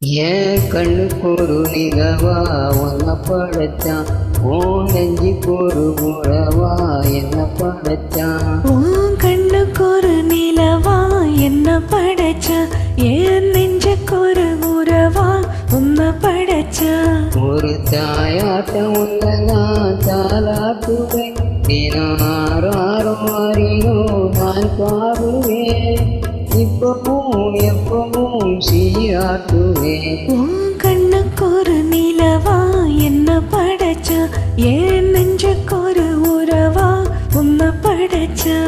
ஏன் கண்ணுக்கு ஒரு நிலவா உன்னை படைச்சான், உன் நெஞ்சுக்கு ஒரு உறவா என்ன படைச்சான். உன் கண்ணுக்கு ஒரு நிலவா என்ன படைச்சான், என் நெஞ்சுக்கு ஒரு உறவா உன்னை படைச்சான். ஒரு தாயாட்டம் உன்னை நான் தாலாட்டுவேன், தினம் ஆறாரும் அறியோ நான் பாடுவேன், இப்பவும் எப்பவும் சீராட்டுவேன். உன் கண்ணுக்கு ஒரு நிலவா என்ன படைச்சா, என் நெஞ்சுக்கு ஒரு உறவா உன்னை படைச்சா.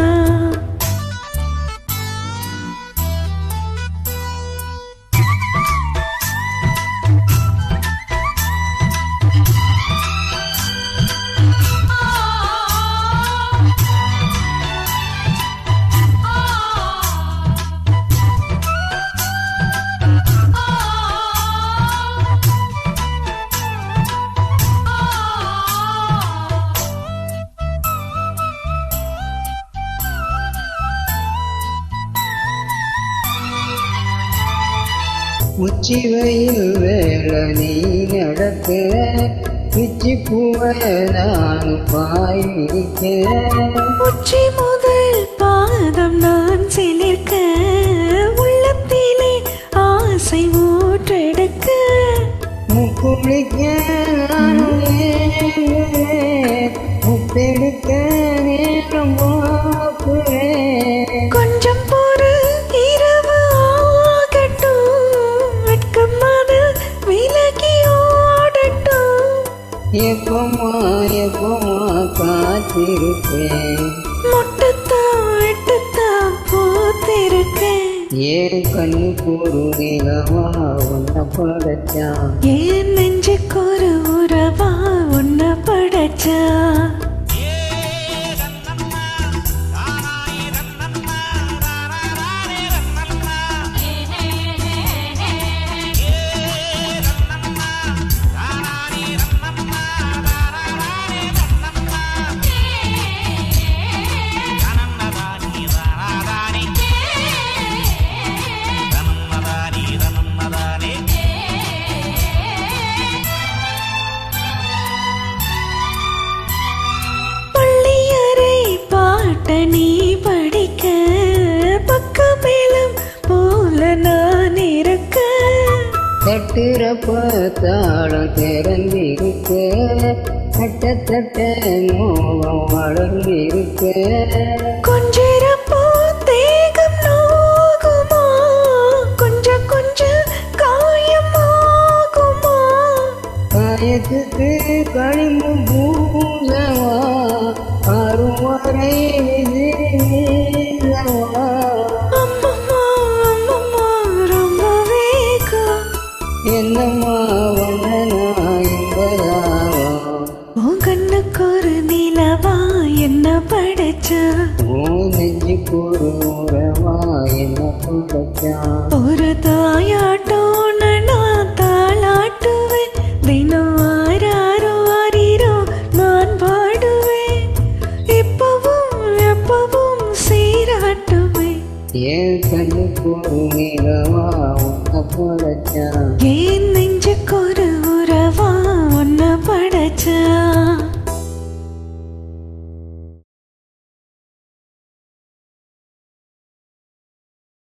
உச்சி வெயில் வேள நீ நடக்கிற, பிச்சி பூவை நான் பாயிருக்கிறேன். உச்சி முதல் பாதம் நான் சிலிர்க்க, உள்ளத்திலே ஆசை ஊற்றெடுக்க, முக்குளிக்க முத்தெடுக்க நேரம் பார்க்கிறேன். கொஞ்சம் பொறு இரவு ஆகட்டும், வெட்கமான விலகி ஓடட்டும், எப்பமா காத்திருப்பேன், முட்டத்தான் வெட்டத்தான் போத்திருக்கேன். ஏன் கண்ணுக்கு ஒரு நிலவா உன்னை படைச்சான், என் நெஞ்சுக்கு ஒரு உறவா உன்னை படைச்சா. நீ படிக்க பக்கமேலும் போல நான் இருக்க, தட்டுறப்ப தாளம் திறந்திருக்க, தட்ட மோகம் வளர்ந்திருக்க, கொஞ்சிறப்போ தேகம் நோகுமா, கொஞ்சம் கொஞ்சம் காயமாகுமா, காயத்துக்கு களிம்பு பூசவா, அருவரை வீசவா. அம்மம்மா அம்மம்மா ரொம்ப வேகம், என்னம்மா வந்தனா என்பதாவா. உன் கண்ணுக்கு ஒரு நிலவா என்ன படைச்சா, உன் நெஞ்சுக்கு ஒரு உறவா என்ன படைச்சான். ஒரு தாயாட்டோன்னு நான் தாளாட்டுவேன், தினம் ஆராரோ ஆரீரோ நான் பாடுவேன், இப்பவும் எப்பவும் சீராட்டுவேன். என் கண்ணுக்கு ஒரு நிலவா உன்னை படைச்சான், என் நெஞ்சுக்கு ஒரு உறவா உன்னை படைச்சா.